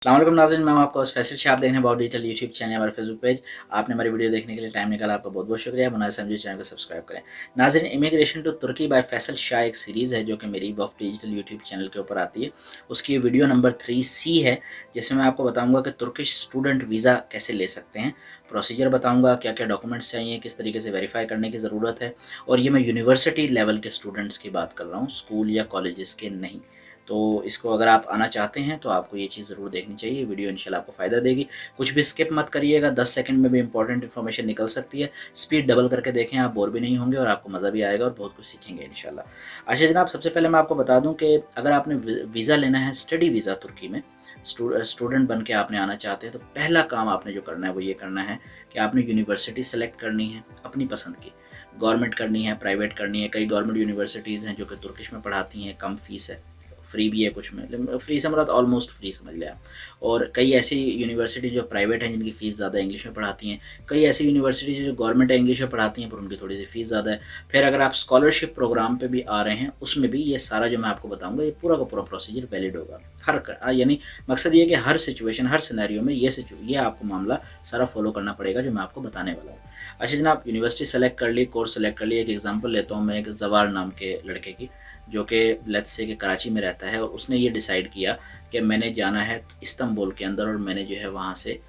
अस्सलामुअलैकुम नाज़रीन, मैं हूं आपका होस्ट फैसल शाह। आप देख रहे हैं अबाउट डिजिटल यूट्यूब चैनल, हमारे फेसबुक पेज। आपने हमारी वीडियो देखने के लिए टाइम निकाला, आपका बहुत बहुत शुक्रिया। बनाए समझे चैनल को सब्सक्राइब करें। नाज़रीन, इमिग्रेशन टू तुर्की बाय फैसल शाह एक सीरीज़ है जो कि मेरी वफ़ डिजिटल यूट्यूब चैनल के ऊपर आती है। उसकी वीडियो नंबर 3C है, जिसमें मैं आपको बताऊँगा कि तुर्किश स्टूडेंट वीज़ा कैसे ले सकते हैं। प्रोसीजर बताऊँगा, क्या क्या डॉक्यूमेंट्स चाहिए, किस तरीके से वेरीफाई करने की ज़रूरत है। और ये मैं यूनिवर्सिटी लेवल के स्टूडेंट्स की बात कर रहा हूँ, स्कूल या कॉलेजेस के नहीं। तो इसको अगर आप आना चाहते हैं तो आपको ये चीज़ ज़रूर देखनी चाहिए। वीडियो इंशाल्लाह आपको फ़ायदा देगी। कुछ भी स्किप मत करिएगा, 10 सेकंड में भी इंपॉर्टेंट इन्फॉर्मेशन निकल सकती है। स्पीड डबल करके देखें, आप बोर भी नहीं होंगे और आपको मज़ा भी आएगा और बहुत कुछ सीखेंगे इंशाल्लाह। अच्छा जनाब, सबसे पहले मैं आपको बता दूं कि अगर आपने वीज़ा लेना है, स्टडी वीज़ा तुर्की में, स्टूडेंट बन के आपने आना चाहते हैं, तो पहला काम आपने जो करना है वो ये करना है कि आपने यूनिवर्सिटी सेलेक्ट करनी है अपनी पसंद की। गवर्नमेंट करनी है, प्राइवेट करनी है। कई गवर्नमेंट यूनिवर्सिटीज़ हैं जो कि तुर्किश में पढ़ाती हैं, कम फ़ीस है, फ्री भी है कुछ में, लेकिन फ्री से मतलब ऑलमोस्ट फ्री समझ लें आप। और कई ऐसी यूनिवर्सिटी जो प्राइवेट हैं जिनकी फ़ीस ज़्यादा है, इंग्लिश में पढ़ाती हैं। कई ऐसी यूनिवर्सिटी जो गवर्नमेंट है, इंग्लिश में पढ़ाती हैं, पर उनकी थोड़ी सी फ़ीस ज़्यादा है। फिर अगर आप स्कॉलरशिप प्रोग्राम पे भी आ रहे हैं, उसमें भी ये सारा जो मैं आपको बताऊँगा, ये पूरा का पूरा प्रोसीजर वैलिड होगा। यानी मकसद ये है कि हर सिचुएशन, हर सिनेरियो में ये आपको मामला सारा फॉलो करना पड़ेगा जो मैं आपको बताने वाला हूँ। अच्छा जनाब, यूनिवर्सिटी सेलेक्ट कर ली, कोर्स सेलेक्ट कर लिया। एक एग्जांपल लेता हूँ मैं, एक जवार नाम के लड़के की, जो कि लेट्स से कि कराची में रहता है, और उसने ये डिसाइड किया कि मैंने जाना है इस्तांबुल के अंदर और मैंने जो है वहाँ से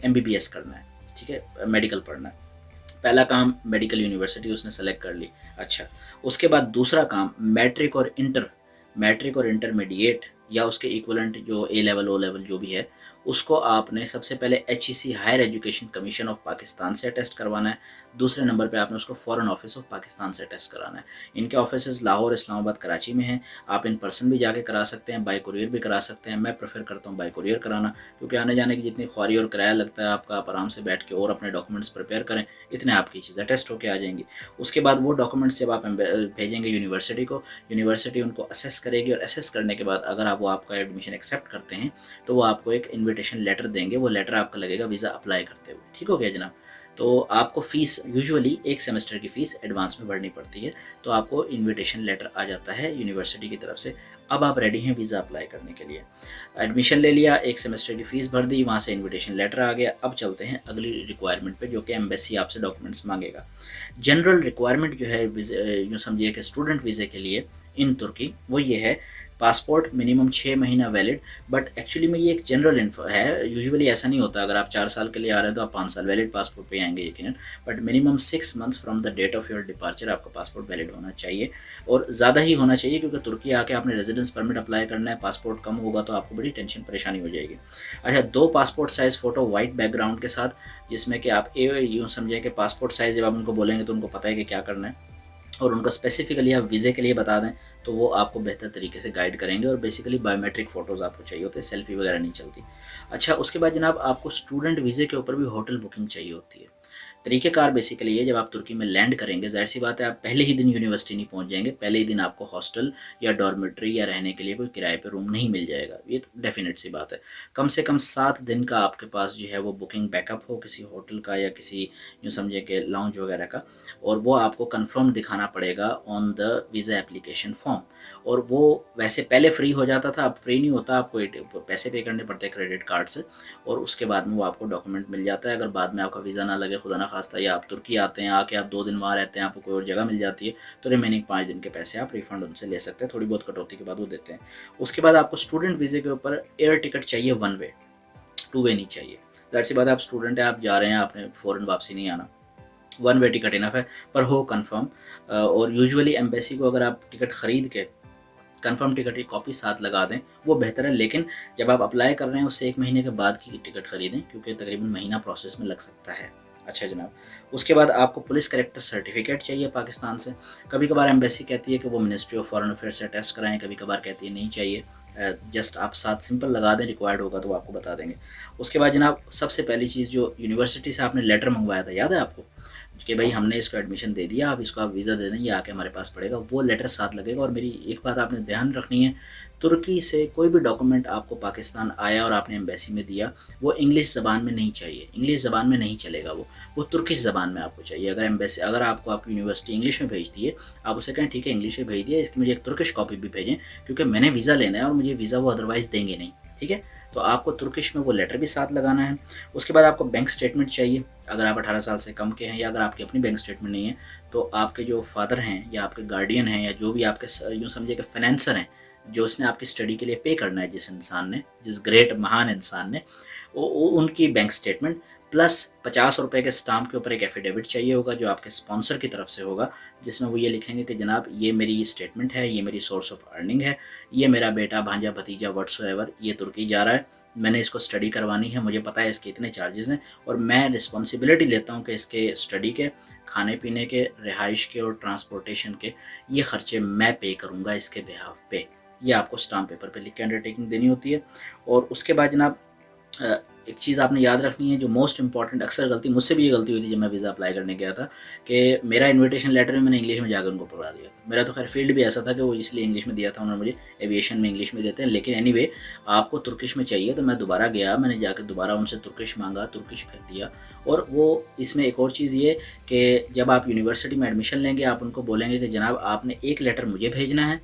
MBBS करना है, ठीक है, मेडिकल पढ़ना है। पहला काम मेडिकल यूनिवर्सिटी उसने सेलेक्ट कर ली। अच्छा, उसके बाद दूसरा काम मैट्रिक और इंटरमीडिएट या उसके इक्वलेंट जो A लेवल O लेवल जो भी है, उसको आपने सबसे पहले HEC higher education commission of Pakistan से टेस्ट करवाना है। दूसरे नंबर पे आपने उसको फॉरेन ऑफिस ऑफ पाकिस्तान से टेस्ट कराना है। इनके ऑफिस लाहौर, इस्लामाबाद, कराची में हैं। आप इन पर्सन भी जाके करा सकते हैं, बाय कुरियर भी करा सकते हैं। मैं प्रेफर करता हूँ बाय कुरियर कराना, क्योंकि आने जाने की जितनी ख्वारी और किराया लगता है आपका, आप आराम से बैठ के और अपने डॉक्यूमेंट्स प्रिपेयर करें, इतने आपकी चीज़ें टेस्ट होके आ जाएंगी। उसके बाद वो डॉक्यूमेंट्स जब आप भेजेंगे यूनिवर्सिटी को, यूनिवर्सिटी उनको असेस करेगी, और असेस करने के बाद अगर आप वो आपका एडमिशन एक्सेप्ट करते हैं तो वो आपको एक इन्विटेशन लेटर देंगे। वो लेटर आपका लगेगा वीज़ा अप्लाई करते हुए। ठीक हो गया जनाब। तो आपको फ़ीस यूजुअली एक सेमेस्टर की फ़ीस एडवांस में भरनी पड़ती है। तो आपको इन्विटेशन लेटर आ जाता है यूनिवर्सिटी की तरफ से। अब आप रेडी हैं वीज़ा अप्लाई करने के लिए। एडमिशन ले लिया, एक सेमेस्टर की फ़ीस भर दी, वहाँ से इन्विटेशन लेटर आ गया। अब चलते हैं अगली रिक्वायरमेंट पे, जो कि एम्बेसी आपसे डॉक्यूमेंट्स मांगेगा। जनरल रिक्वायरमेंट जो है यूँ समझिए कि स्टूडेंट वीज़े के लिए इन तुर्की, वो ये है: पासपोर्ट मिनिमम 6 महीना वैलिड। बट एक्चुअली में ये एक जनरल इन्फो है, यूजुअली ऐसा नहीं होता। अगर आप 4 साल के लिए आ रहे हैं तो आप 5 साल वैलिड पासपोर्ट पे आएंगे यकीनन। But minimum 6 months from the date of your departure आपका पासपोर्ट वैलिड होना चाहिए, और ज़्यादा ही होना चाहिए, क्योंकि तुर्की आके आपने रेजिडेंस परमिट अप्लाई करना है। पासपोर्ट कम होगा तो आपको बड़ी टेंशन परेशानी हो जाएगी। अच्छा, 2 passport size photo white background के साथ, जिसमें कि आप यूँ समझिए कि पासपोर्ट साइज़ जब आप उनको बोलेंगे तो उनको पता है कि क्या करना है, और उनको स्पेसिफिकली आप वीज़े के लिए बता दें तो वो आपको बेहतर तरीके से गाइड करेंगे। और बेसिकली बायोमेट्रिक फ़ोटोज़ आपको चाहिए होते हैं, सेल्फी वगैरह नहीं चलती। अच्छा, उसके बाद जनाब आपको स्टूडेंट वीज़े के ऊपर भी होटल बुकिंग चाहिए होती है। तरीक़ेकार बेसिकली ये, जब आप तुर्की में लैंड करेंगे, ज़ाहिर-सी बात है आप पहले ही दिन यूनिवर्सिटी नहीं पहुँच जाएँगे। पहले ही दिन आपको हॉस्टल या डॉर्मेट्री या रहने के लिए कोई किराए पे रूम नहीं मिल जाएगा, ये तो डेफ़िनेट सी बात है। कम से कम 7 दिन का आपके पास जो है वो बुकिंग बैकअप हो, किसी होटल का या किसी यूँ समझिए कि लाउंज वगैरह का, और वो आपको कन्फर्म दिखाना पड़ेगा on the visa application form. और वो वैसे पहले फ्री हो जाता था, अब फ्री नहीं होता, आपको पैसे पे करने पड़ते हैं क्रेडिट कार्ड से, और उसके बाद में वो आपको डॉक्यूमेंट मिल जाता है। अगर बाद में आपका वीज़ा ना लगे, खुदा ना खास्ता, या आप तुर्की आते हैं, आके आप 2 दिन वहाँ रहते हैं, आपको कोई और जगह मिल जाती है, तो रिमेनिंग 5 दिन के पैसे आप रिफ़ंड उनसे ले सकते हैं। थोड़ी बहुत कटौती के बाद वो देते हैं। उसके बाद आपको स्टूडेंट वीज़े के ऊपर एयर टिकट चाहिए, वन वे, टू वे नहीं चाहिए। ज़ाहिर-सी बात है, आप स्टूडेंट हैं, आप जा रहे हैं, आपने फ़ौरन वापसी नहीं आना, वन वे टिकट इनफ है, पर हो कन्फर्म। और यूजुअली एम्बेसी को अगर आप टिकट ख़रीद के कन्फर्म टिकट की कॉपी साथ लगा दें, वो बेहतर है। लेकिन जब आप अप्लाई कर रहे हैं उससे 1 महीने के बाद की टिकट खरीदें, क्योंकि तकरीबन महीना प्रोसेस में लग सकता है। अच्छा जनाब, उसके बाद आपको पुलिस कैरेक्टर सर्टिफिकेट चाहिए पाकिस्तान से। कभी कभार एम्बेसी कहती है कि वो मिनिस्ट्री ऑफ फॉरेन अफेयर्स से टेस्ट कराएं, कभी कभार कहती है नहीं चाहिए। जस्ट आप साथ सिंपल लगा दें, रिक्वायर्ड होगा तो वो आपको बता देंगे। उसके बाद जनाब, सबसे पहली चीज़, जो यूनिवर्सिटी से आपने लेटर मंगवाया था, याद है आपको, कि भाई हमने इसको एडमिशन दे दिया, अब इसको आप वीज़ा दे दें, ये आके हमारे पास पड़ेगा, वो लेटर साथ लगेगा। और मेरी एक बात आपने ध्यान रखनी है, तुर्की से कोई भी डॉक्यूमेंट आपको पाकिस्तान आया और आपने एम्बेसी में दिया, वो इंग्लिश ज़बान में नहीं चाहिए, इंग्लिश ज़बान में नहीं चलेगा, वो तुर्किश ज़बान में आपको चाहिए। अगर आपको आपकी यूनिवर्सिटी इंग्लिश में भेजती है, आप उसे कहें ठीक है इंग्लिश में भेज दिया, इसकी मुझे एक तुर्किश कॉपी भी भेजें, क्योंकि मैंने वीज़ा लेना है और मुझे वीज़ा वो अदरवाइज़ देंगे नहीं। ठीक है, तो आपको तुर्किश में वो लेटर भी साथ लगाना है। उसके बाद आपको बैंक स्टेटमेंट चाहिए, अगर आप 18 साल से कम के हैं, या अगर आपकी अपनी बैंक स्टेटमेंट नहीं है तो आपके जो फादर हैं या आपके गार्डियन हैं या जो भी आपके यूँ समझिए कि फाइनेंसर हैं, जो उसने आपकी स्टडी के लिए पे करना है, जिस इंसान ने, जिस ग्रेट महान इंसान ने, वो उनकी बैंक स्टेटमेंट प्लस ₹50 के स्टाम्प के ऊपर एक एफिडेविट चाहिए होगा जो आपके स्पॉन्सर की तरफ से होगा, जिसमें वो ये लिखेंगे कि जनाब ये मेरी स्टेटमेंट है, ये मेरी सोर्स ऑफ अर्निंग है, ये मेरा बेटा भांजा भतीजा व्हाट्सोएवर ये तुर्की जा रहा है, मैंने इसको स्टडी करवानी है, मुझे पता है इसके इतने चार्जेस हैं और मैं रिस्पॉन्सिबिलिटी लेता हूँ कि इसके स्टडी के, खाने पीने के, रिहाइश के और ट्रांसपोर्टेशन के ये खर्चे मैं पे करूँगा इसके बिहाफ पे। ये आपको स्टाम्प पेपर पे लिख के अंडरटेकिंग देनी होती है। और उसके बाद जनाब एक चीज़ आपने याद रखनी है जो मोस्ट इंपॉर्टेंट, अक्सर गलती मुझसे भी ये गलती हुई थी जब मैं वीज़ा अप्लाई करने गया था, कि मेरा इनविटेशन लेटर भी मैंने इंग्लिश में जाकर उनको पढ़ा दिया था। मेरा तो खैर फील्ड भी ऐसा था कि वो इसलिए इंग्लिश में दिया था, उन्होंने मुझे एविएशन में इंग्लिश में देते हैं, लेकिन एनीवे आपको तुर्किश में चाहिए। तो मैं दोबारा गया, मैंने जाकर दोबारा उनसे तुर्किश मांगा, तुर्किश फिर दिया। और वो इसमें एक और चीज़ ये कि जब आप यूनिवर्सिटी में एडमिशन लेंगे आप उनको बोलेंगे कि जनाब आपने एक लेटर मुझे भेजना है,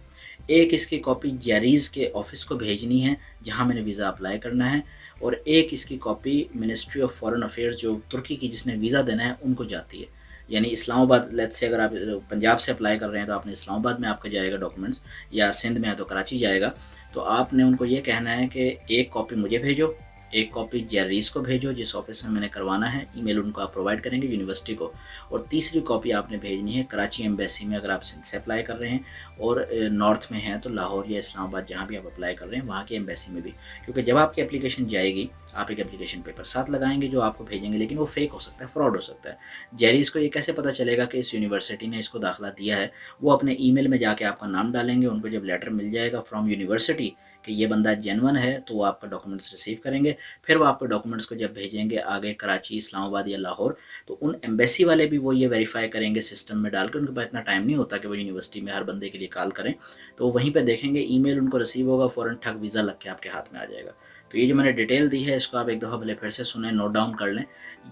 एक इसकी कॉपी जैरीज़ के ऑफ़िस को भेजनी है जहाँ मैंने वीज़ा अप्लाई करना है, और एक इसकी copy ministry of foreign affairs जो तुर्की की जिसने वीज़ा देना है उनको जाती है। यानी इस्लामाबाद, लेट्स से अगर आप पंजाब से अप्लाई कर रहे हैं तो आपने इस्लामाबाद में आपका जाएगा डॉक्यूमेंट्स, या सिंध में है तो कराची जाएगा। तो आपने उनको ये कहना है कि एक कॉपी मुझे भेजो, एक कॉपी जैरीज़ को भेजो जिस ऑफिस में मैंने करवाना है, ईमेल उनको आप प्रोवाइड करेंगे यूनिवर्सिटी को, और तीसरी कॉपी आपने भेजनी है कराची एम्बेसी में अगर आप सिंध से अप्लाई कर रहे हैं, और नॉर्थ में हैं तो लाहौर या इस्लामाबाद जहाँ भी आप अप्लाई कर रहे हैं वहाँ की एम्बेसी में भी। क्योंकि जब आपकी एप्लीकेशन जाएगी आप एक एप्लीकेशन पेपर साथ लगाएंगे जो आपको भेजेंगे, लेकिन वो फेक हो सकता है, फ्रॉड हो सकता है। जैरीज़ को ये कैसे पता चलेगा कि इस यूनिवर्सिटी ने इसको दाखिला दिया है? वो अपने ईमेल में जाके आपका नाम डालेंगे, उनको जब लेटर मिल जाएगा फ्रॉम यूनिवर्सिटी कि ये बंदा जेन्युइन है तो वो आपका डॉक्यूमेंट्स रिसीव करेंगे। फिर वो आपके डॉक्यूमेंट्स को जब भेजेंगे आगे कराची, इस्लामाबाद या लाहौर, तो उन एम्बेसी वाले भी वो ये वेरीफाई करेंगे सिस्टम में डाल के, उनके पास इतना टाइम नहीं होता कि वो यूनिवर्सिटी में हर बंदे के लिए कॉल करें, तो वहीं पे देखेंगे ईमेल उनको रिसीव होगा, फ़ौरन ठग वीज़ा लग के आपके हाथ में आ जाएगा। तो ये जो मैंने डिटेल दी है इसको आप एक दफ़ा भले फिर से सुने, नोट डाउन कर लें।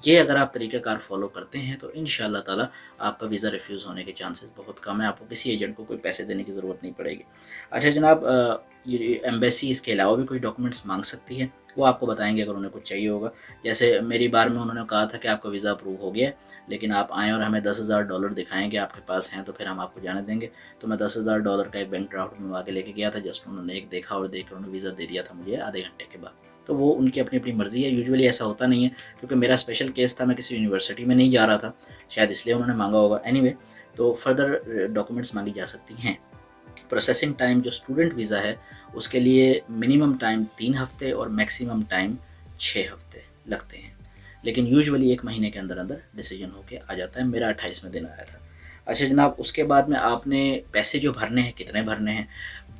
ये अगर आप तरीक़ाकार फ़ॉलो करते हैं तो इंशाअल्लाह ताला आपका वीज़ा रिफ्यूज़ होने के चांसेस बहुत कम है, आपको किसी एजेंट को कोई पैसे देने की ज़रूरत नहीं पड़ेगी। अच्छा जनाब, ये एम्बेसी इसके अलावा भी कोई डॉक्यूमेंट्स मांग सकती है, वो आपको बताएंगे अगर उन्हें कुछ चाहिए होगा। जैसे मेरी बार में उन्होंने कहा था कि आपका वीज़ा अप्रूव हो गया है, लेकिन आप आएँ और हमें $10,000 दिखाएँ कि आपके पास हैं तो फिर हम आपको जाने देंगे। तो मैं $10,000 का एक बैंक ड्राफ्ट बनवा के लेके गया था, जस्ट उन्होंने एक देखा और देख कर उन्होंने वीज़ा दे दिया था मुझे आधे घंटे के बाद। तो वो उनकी अपनी-अपनी मर्ज़ी है, यूजुअली ऐसा होता नहीं है, क्योंकि मेरा स्पेशल केस था, मैं किसी यूनिवर्सिटी में नहीं जा रहा था, शायद इसलिए उन्होंने माँगा होगा। एनीवे, तो फर्दर डॉक्यूमेंट्स माँगी जा सकती हैं। प्रोसेसिंग टाइम जो स्टूडेंट वीज़ा है उसके लिए मिनिमम टाइम 3 हफ़्ते और मैक्सिमम टाइम 6 हफ़्ते लगते हैं, लेकिन यूजुअली 1 महीने के अंदर डिसीजन होके आ जाता है। मेरा 28वें दिन आया था। अच्छा जनाब, उसके बाद में आपने पैसे जो भरने हैं, कितने भरने हैं?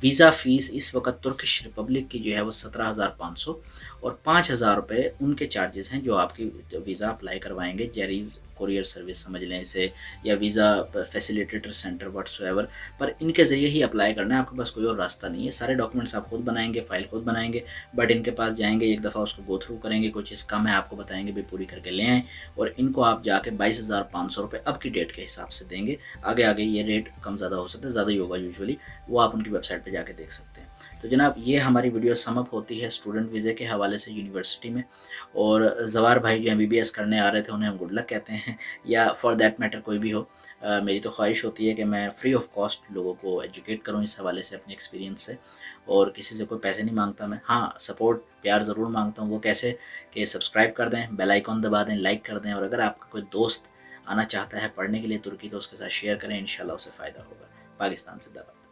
वीज़ा फ़ीस इस वक्त तुर्किश रिपब्लिक की जो है वो 17,500 और ₹5,000 उनके चार्जेस हैं जो आपकी वीज़ा अप्लाई करवाएंगे। जेरीज़ कोरियर सर्विस समझ लें इसे, या वीज़ा फैसिलिटेटर सेंटर व्हाट्सोएवर, पर इनके ज़रिए ही अप्लाई करना है, आपके पास कोई और रास्ता नहीं है। सारे डॉक्यूमेंट्स आप खुद बनाएंगे, फ़ाइल खुद बनाएंगे, बट इनके पास जाएंगे, एक दफ़ा उसको गो थ्रू करेंगे, कोई चीज़ कम है आपको बताएंगे भी पूरी करके ले आएँ, और इनको आप जाके ₹22,500 अब की डेट के हिसाब से देंगे। आगे आगे ये रेट कम ज़्यादा हो सकता है, ज़्यादा ही होगा यूजुअली, वो आप उनकी वेबसाइट पे जाके देख सकते हैं। तो जनाब, ये हमारी वीडियो सम अप होती है स्टूडेंट वीज़े के हवाले से यूनिवर्सिटी में। और ज़वार भाई जो एमबीबीएस करने आ रहे थे उन्हें हम गुड लक कहते हैं, या फॉर दैट मैटर कोई भी हो। मेरी तो ख्वाहिश होती है कि मैं फ्री ऑफ कॉस्ट लोगों को एजुकेट करूँ इस हवाले से अपने एक्सपीरियंस से, और किसी से कोई पैसे नहीं मांगता मैं। हाँ, सपोर्ट प्यार ज़रूर मांगता हूँ। वो कैसे? कि सब्सक्राइब कर दें, बेल आइकॉन दबा दें, लाइक कर दें, और अगर आपका कोई दोस्त आना चाहता है पढ़ने के लिए तुर्की तो उसके साथ शेयर करें, इंशाल्लाह उसे फ़ायदा होगा। पाकिस्तान से दावत।